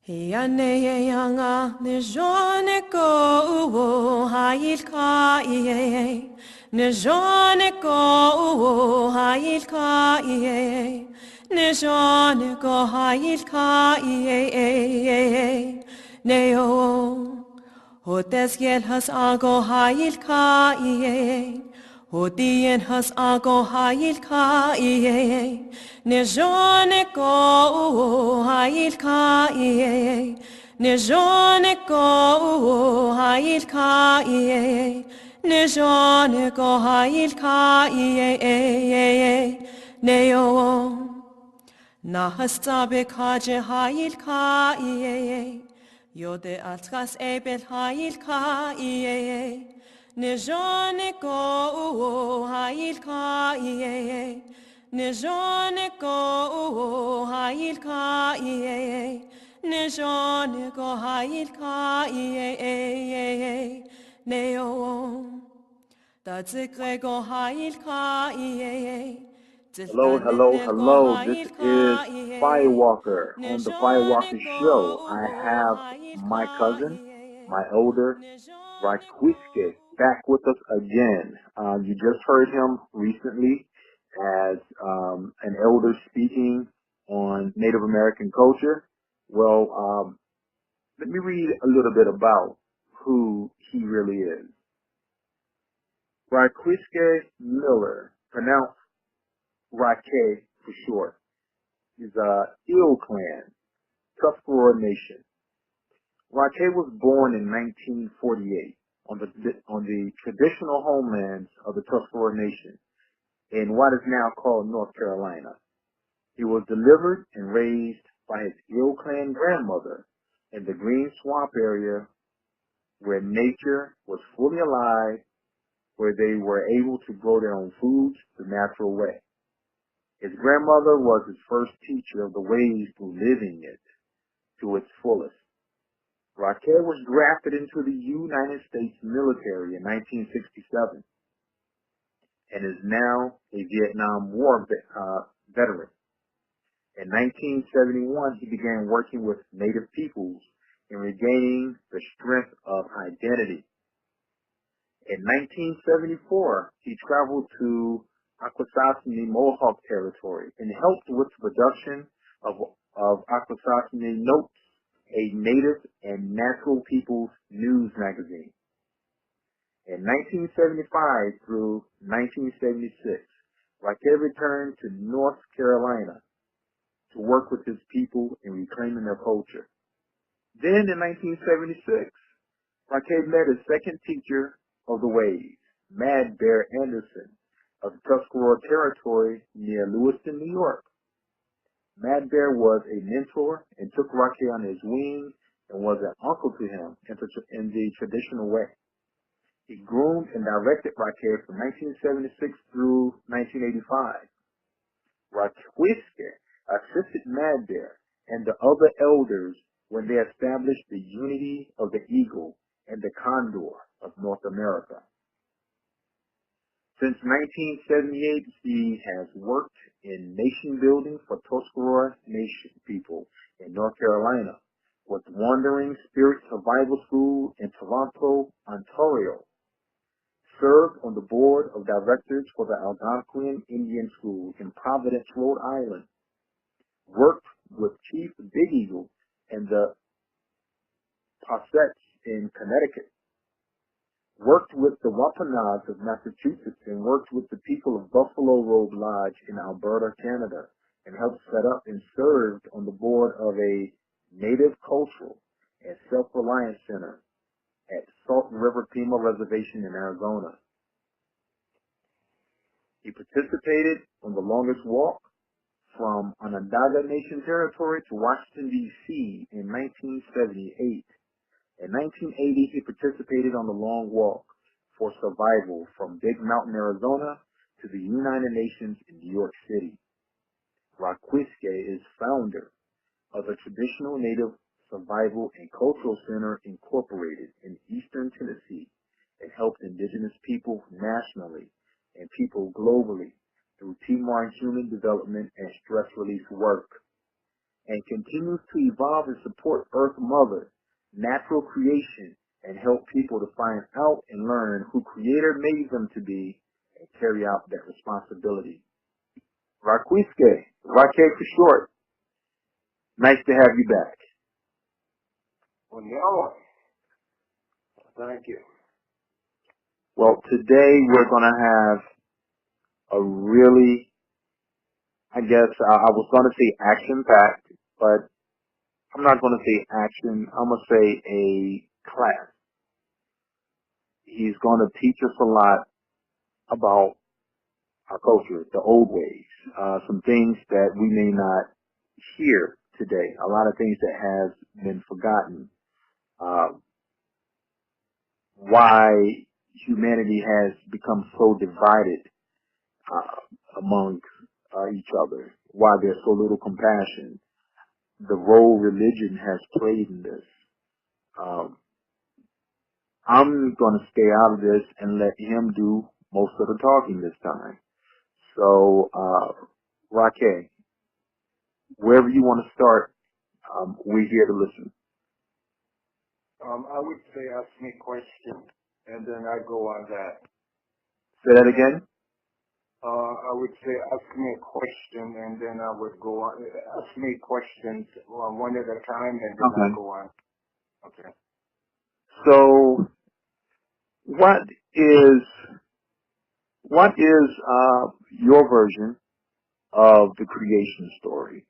Yaneyanga nejoneko uwo hailka iye nejoneko uwo hailka iye nejoneko hailka iye neo hotes has ago hailka iye Hodien has ago hailka iye nejoneko hailka iye nejoneko hailka iye nejoneko hailka iye neo nahastabe kaje hailka iye yode atras ebel hailka iye Nejoneko hailka iye Nejoneko hailka iye Nejoneko hailka iye Neo Tadzikrego hailka iye Hello. This is Firewalker. On the Firewalker Show, I have my cousin, my elder, Rahkwees Keh, back with us again. You just heard him recently as an elder speaking on Native American culture. Well, let me read a little bit about who he really is. Rahkwees Keh Miller, pronounced Raquis for short, is Eel Clan, Tuscarora Nation. Raquis was born in 1948 on the traditional homelands of the Tuscarora Nation in what is now called North Carolina. He was delivered and raised by his Eel Clan grandmother in the Green Swamp area where nature was fully alive, where they were able to grow their own foods the natural way. His grandmother was his first teacher of the ways to living it to its fullest. Raquis was drafted into the United States military in 1967 and is now a Vietnam War veteran. In 1971, he began working with Native peoples in regaining the strength of identity. In 1974, he traveled to Akwesasne Mohawk territory and helped with the production of Akwesasne Notes, a native and natural people's news magazine. In 1975 through 1976, Raquis returned to North Carolina to work with his people in reclaiming their culture. Then in 1976, Raquis met his second teacher of the ways, W.A.R. Anderson, of the Tuscarora territory near Lewiston, New York. W.A.R. was a mentor and took Raquis on his wing and was an uncle to him in the traditional way. He groomed and directed Raquis from 1976 through 1985. Rahkwees Keh assisted W.A.R. and the other elders when they established the unity of the eagle and the condor of North America. Since 1978, he has worked in nation building for Tuscarora Nation people in North Carolina with Wandering Spirit Survival School in Toronto, Ontario. Served on the board of directors for the Algonquin Indian School in Providence, Rhode Island. Worked with Chief Big Eagle and the Possets in Connecticut. Worked with the Wampanoags of Massachusetts and worked with the people of Buffalo Road Lodge in Alberta, Canada, and helped set up and served on the board of a Native Cultural and Self-Reliance Center at Salt River Pima Reservation in Arizona. He participated on the longest walk from Onondaga Nation territory to Washington, D.C. in 1978. In 1980, he participated on the long walk for survival from Big Mountain, Arizona to the United Nations in New York City. Rahkwees Keh is founder of the Traditional Native Survival and Cultural Center Incorporated in Eastern Tennessee and helped indigenous people nationally and people globally through TMAR human development and stress relief work. and continues to evolve and support Earth Mother, natural creation, and help people to find out and learn who Creator made them to be and carry out that responsibility. Rahkwees Keh, Raquis for short. Nice to have you back. Well, no. Thank you. Well, today we're going to have a really, I guess, I was going to say action-packed, but I'm not going to say action. I'm going to say a class. He's going to teach us a lot about our culture, the old ways, some things that we may not hear today, a lot of things that have been forgotten, why humanity has become so divided among each other, why there's so little compassion, the role religion has played in this. I'm going to stay out of this and let him do most of the talking this time. So, Raquis, wherever you want to start, we're here to listen. I would say ask me a question, and then I go on that. Say that again? I would say ask me a question, and then I would go on. Ask me questions one at a time, and then I go on. Okay. So, what is your version of the creation story?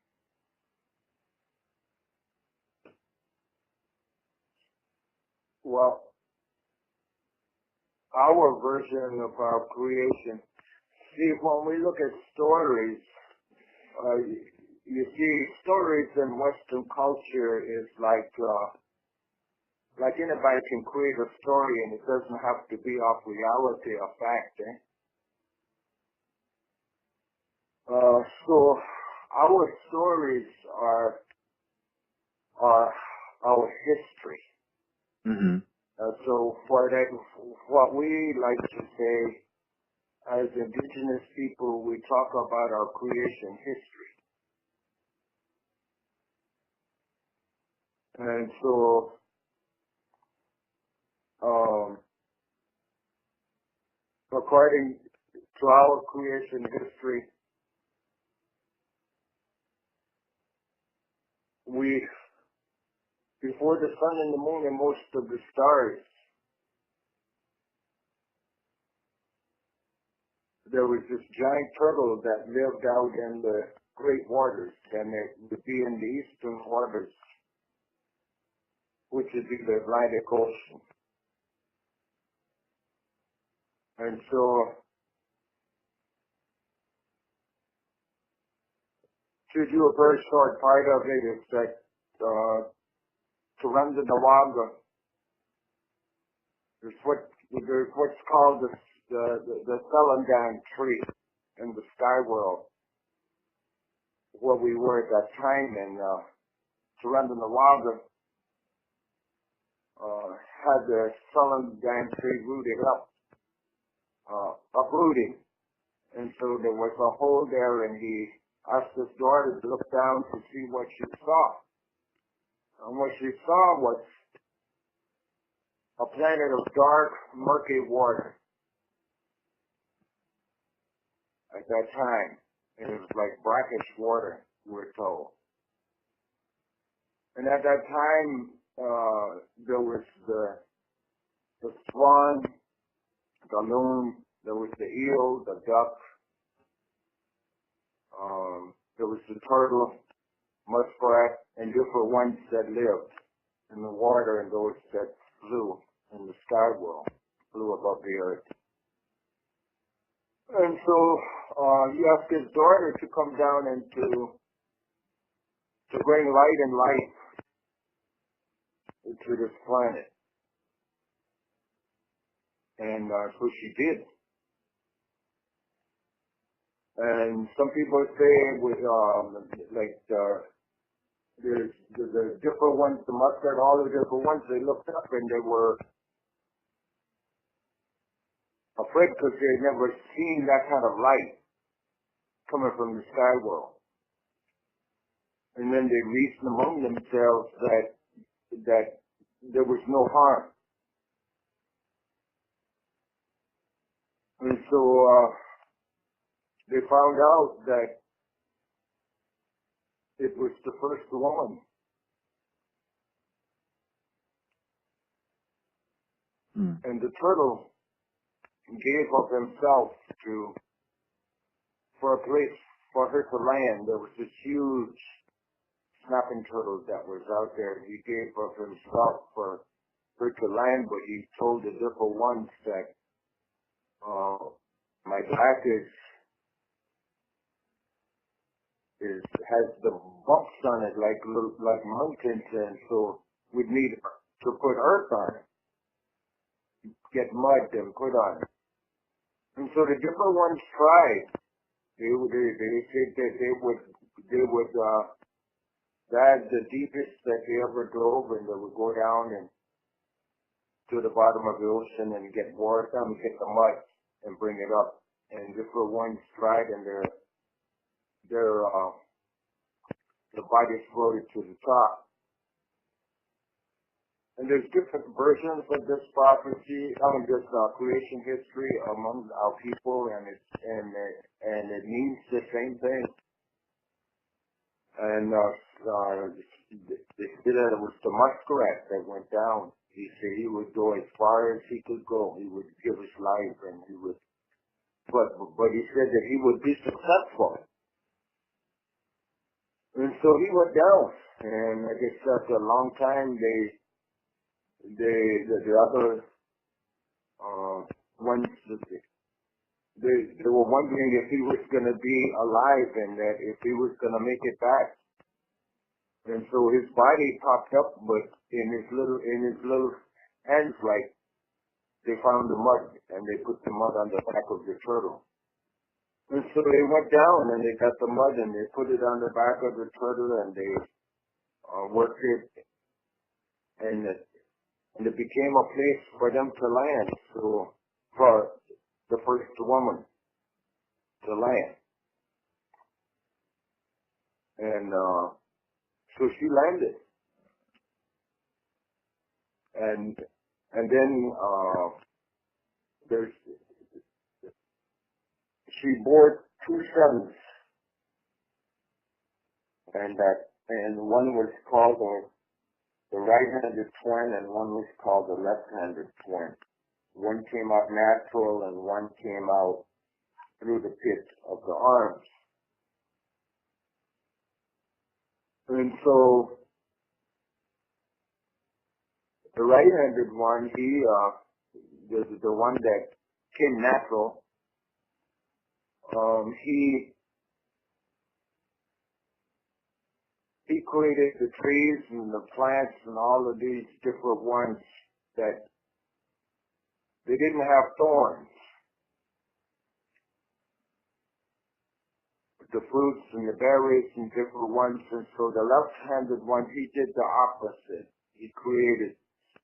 Well, our version of our creation. See, when we look at stories, you see, stories in Western culture is like anybody can create a story, and it doesn't have to be off reality or fact. So our stories are our history. Mm-hmm. So for that, what we like to say as indigenous people, we talk about our creation history. And so according to our creation history, before the sun and the moon and most of the stars, there was this giant turtle that lived out in the great waters, and it would be in the eastern waters, which is the Atlantic Ocean. And so, to do a very short part of it is that Turandanawanga is what's called the Celandine tree in the sky world, where we were at that time, and Turandanawanga had the Celandine tree rooted up, uprooting, and so there was a hole there, and he asked his daughter to look down to see what she saw. And what she saw was a planet of dark, murky water. At that time, it was like brackish water, we're told. And at that time, there was the swan, the loon, there was the eel, the duck, there was the turtle, muskrat, and different ones that lived in the water and those that flew in the sky world, flew above the earth. And so he asked his daughter to come down and to bring light and life to this planet. And so she did. And some people say with there's the different ones, the muskrat, all the different ones, they looked up and they were afraid because they had never seen that kind of light coming from the sky world. And then they reasoned among themselves that there was no harm. And so they found out that it was the first woman. And the turtle gave of himself for a place for her to land. There was this huge snapping turtle that was out there. He gave of himself for her to land, but he told the different ones that my back has the bumps on it like mountains, and so we'd need to put earth on it, get mud and put on it. And so the different ones tried. They said that they would dive the deepest that they ever drove, and they would go down and to the bottom of the ocean and get water, get the mud and bring it up. And different ones tried, and the bodies floated to the top. And there's different versions of this prophecy, this creation history among our people, and it means the same thing. And they said that it was the muskrat that went down. He said he would go as far as he could go. He would give his life, and he would. But he said that he would be successful. And so he went down, and I guess after a long time, the other ones, they were wondering if he was going to be alive and that if he was going to make it back. And so his body popped up, but in his little hands, like they found the mud, and they put the mud on the back of the turtle. And so they went down and they got the mud and they put it on the back of the turtle, and they worked it, and it became a place for them to land. So for the first woman to land, and so she landed, and then she bore 2 sons, and one was called the right-handed twin, and one was called the left-handed twin. One came out natural, and one came out through the pit of the arms. And so the right-handed one, the one that came natural, he created the trees and the plants and all of these different ones that they didn't have thorns. The fruits and the berries and different ones. And so the left-handed one, he did the opposite. He created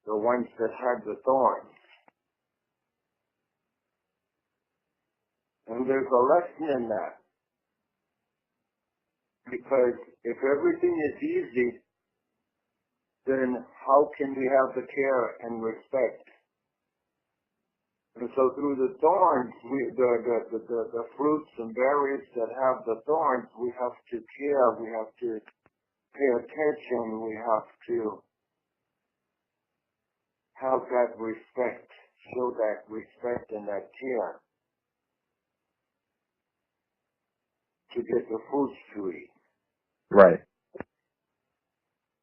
the ones that had the thorns. And there's a lesson in that. Because if everything is easy, then how can we have the care and respect? And so through the thorns, the fruits and berries that have the thorns, we have to care, we have to pay attention, we have to have that respect, show that respect and that care to get the fruits to eat. Right.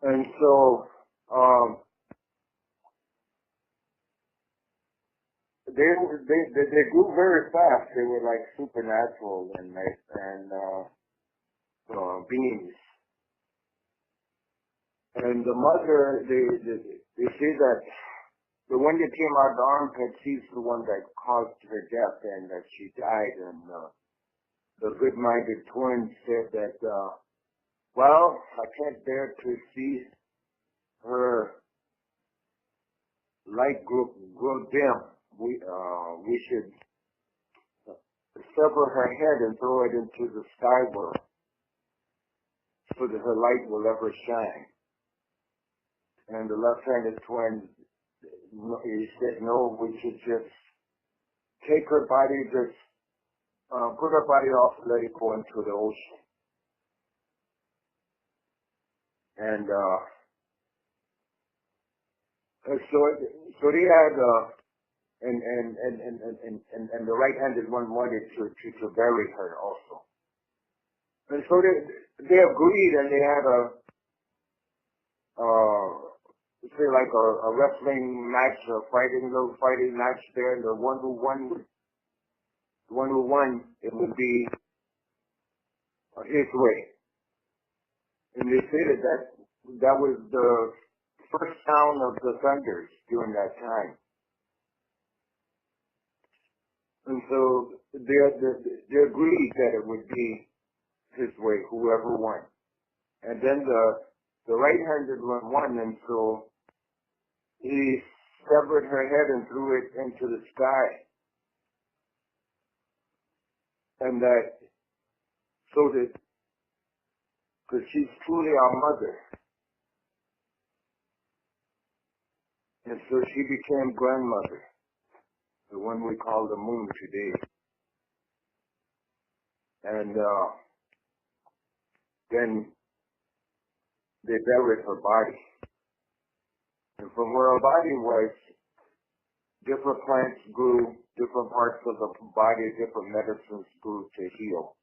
And so they grew very fast. They were like supernatural and beings. And the mother, they say that the one that came out of the armpit, she's the one that caused her death and that she died. And the good-minded twin said that, well, I can't bear to see her light grow dim. We should sever her head and throw it into the sky world. so that her light will ever shine. And the left-handed twin, he said, no, we should just take her body, just put her body off and let it go into the ocean. And so they had, and the right-handed one wanted to bury her also. And so they agreed, and they had say like a wrestling match, a little fighting match there, and the one who won, it would be his way. And they stated that was the first sound of the thunders during that time. And so they agreed that it would be his way, whoever won. And then the right-handed one won, and so he severed her head and threw it into the sky. And that, so that, because she's truly our mother. And so she became grandmother, the one we call the moon today. And then they buried her body. And from where her body was, different plants grew, different parts of the body, different medicines grew to heal.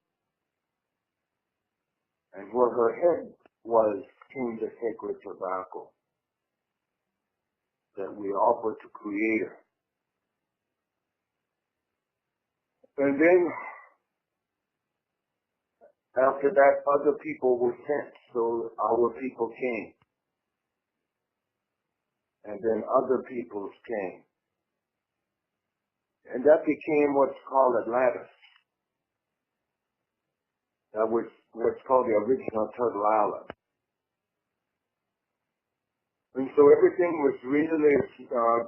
And where her head was came the sacred tobacco that we offer to Creator. And then after that, other people were sent, so our people came. And then other peoples came. And that became what's called Atlantis. That was what's called the original Turtle Island. And so everything was really,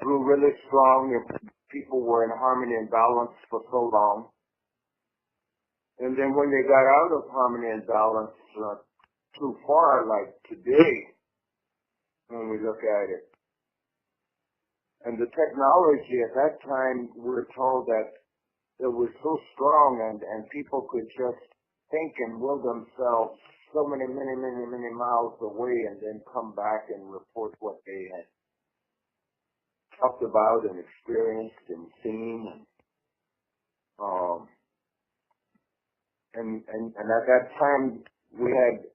grew really strong, and people were in harmony and balance for so long. And then when they got out of harmony and balance too far, like today, when we look at it, and the technology at that time, we're told that it was so strong, and people could just think and will themselves so many miles away, and then come back and report what they had talked about and experienced and seen. And at that time, we had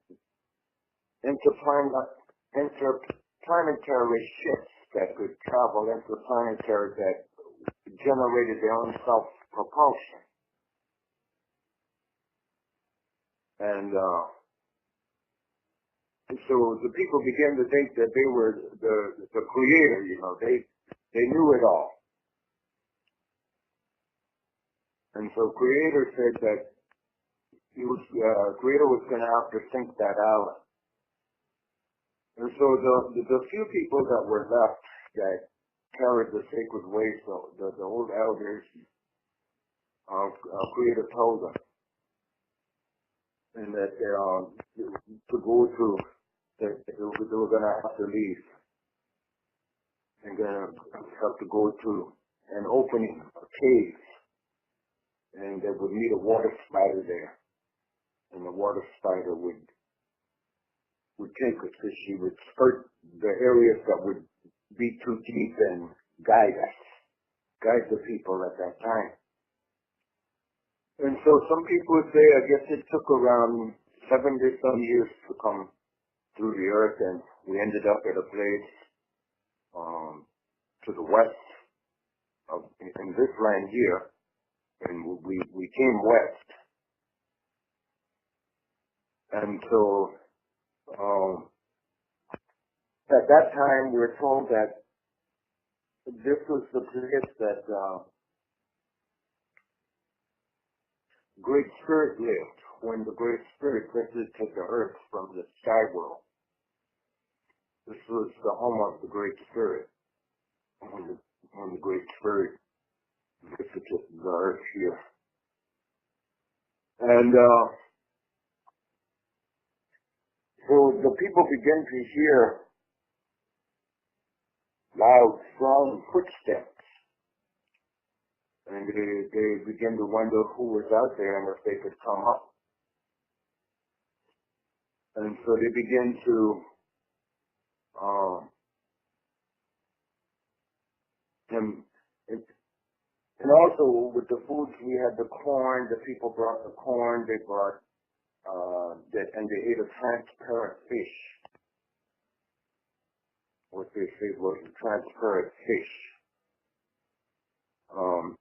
interplanetary ships that could travel interplanetary that generated their own self-propulsion. And so the people began to think that they were the Creator, you know, they knew it all. And so Creator said that Creator was going to have to sink that island. And so the few people that were left that carried the sacred way, so the old elders, Creator told them, and that to go through, that they were going to have to leave, and going to have to go to an opening, a cave, and they would meet a water spider there, and the water spider would take us, so she would skirt the areas that would be too deep and guide the people at that time. And so some people would say, I guess it took around 70-some years to come through the earth, and we ended up at a place to the west in this land here, and we came west. And so at that time, we were told that this was the place that Great Spirit lived when the Great Spirit visited the earth from the sky world. This was the home of the Great Spirit when the Great Spirit visited the earth here. And So the people begin to hear loud, strong footsteps. And they begin to wonder who was out there and if they could come up. And so they begin to, and also with the foods, we had the corn, the people brought the corn, they brought, and they ate a transparent fish. What they say was a transparent fish.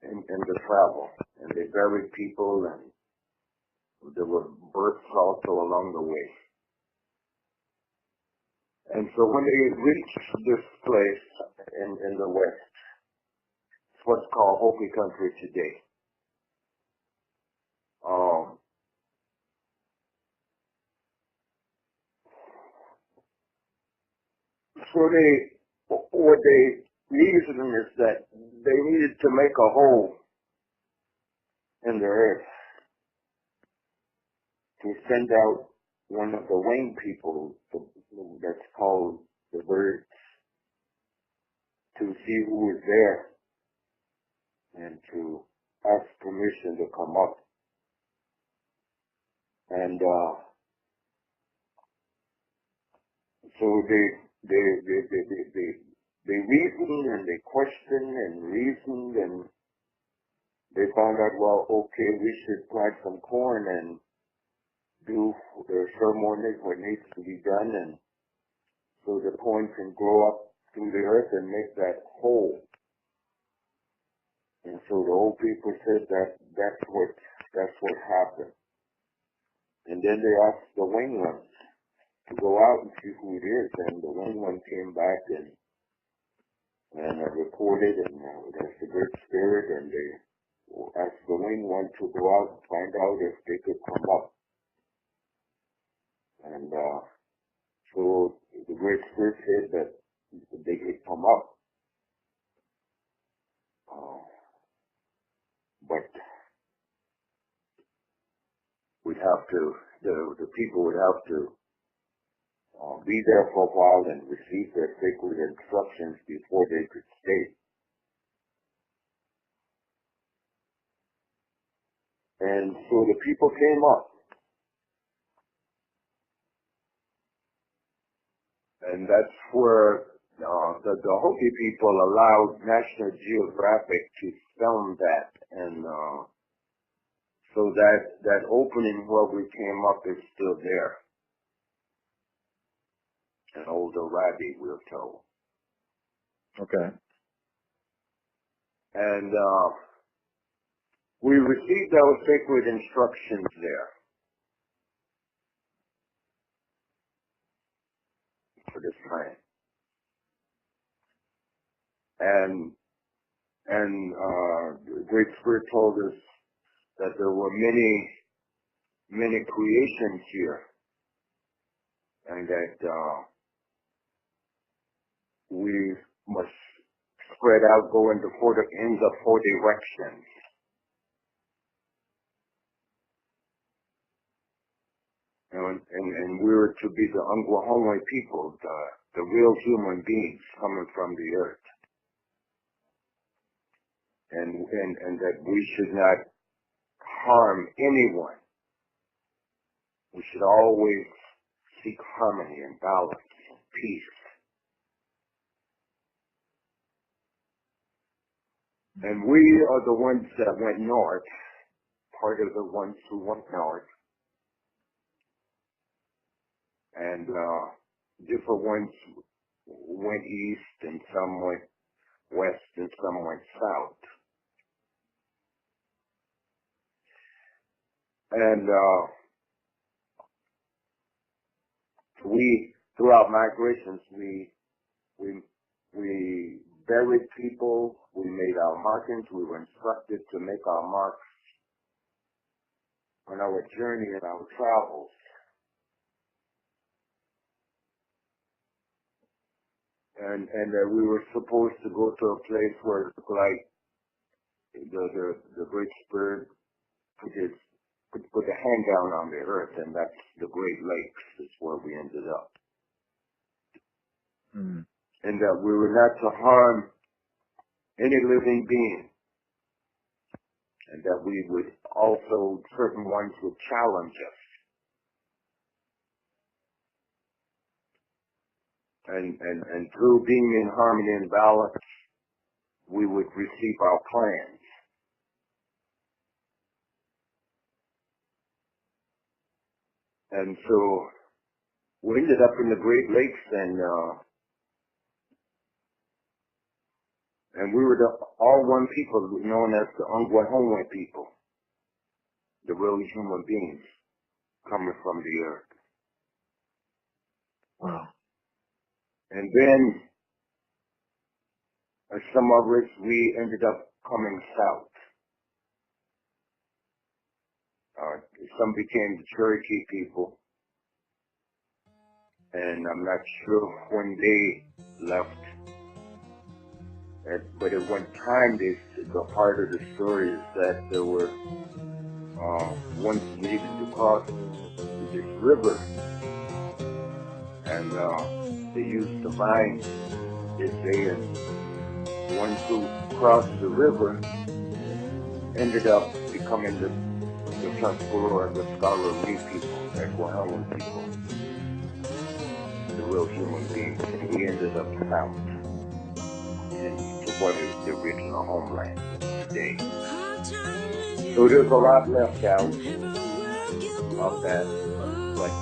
In the travel, and they buried people, and there were births also along the way. And so when they reached this place in the West, it's what's called Hopi country today. So what they reasoned is that they needed to make a hole in the earth to send out one of the winged people that's called the birds to see who is there and to ask permission to come up. And so they reasoned and they questioned and reasoned, and they found out, well, okay, we should plant some corn and do the ceremonies what needs to be done, and so the corn can grow up through the earth and make that hole. And so the old people said that that's what happened. And then they asked the winged ones to go out and see who it is, and the winged one came back and reported, and that's the Great Spirit, and they asked the winged one to go out and find out if they could come up. And so the Great Spirit said that they could come up, but we'd have to, the people would have to be there for a while and receive their sacred instructions before they could stay. And so the people came up. And that's where the Hopi people allowed National Geographic to film that. And so that opening where we came up is still there. An older rabbi, we're told. Okay. And we received our sacred instructions there for this time. And the Great Spirit told us that there were many creations here, and that we must spread out, go into in the 4 directions. And we were to be the Ungwahongwe people, the real human beings coming from the earth. And that we should not harm anyone. We should always seek harmony and balance, peace. And we are the ones that went north, part of the ones who went north. And different ones went east, and some went west, and some went south. And we, throughout migrations, we buried people, we made our markings, we were instructed to make our marks on our journey and our travels. And we were supposed to go to a place where, like, the Great Spirit put his put the hand down on the earth, and that's the Great Lakes is where we ended up. Mm. And that we were not to harm any living being. And that we would also, certain ones would challenge us. And through being in harmony and balance, we would receive our plans. And so we ended up in the Great Lakes, and we were the all one people known as the Ongwahongwe people, the real human beings coming from the earth. Wow. And then, some of us, we ended up coming south. Some became the Cherokee people, and I'm not sure when they left. But at one time, the part of the story is that there were ones needed to cross this river, and they used the vines, they say, and ones who crossed the river ended up becoming the Tuscarora, the Tuscarora people, the Oklahoma people, the real human beings, and we ended up south into what is the original homeland today. So there's a lot left out of that, but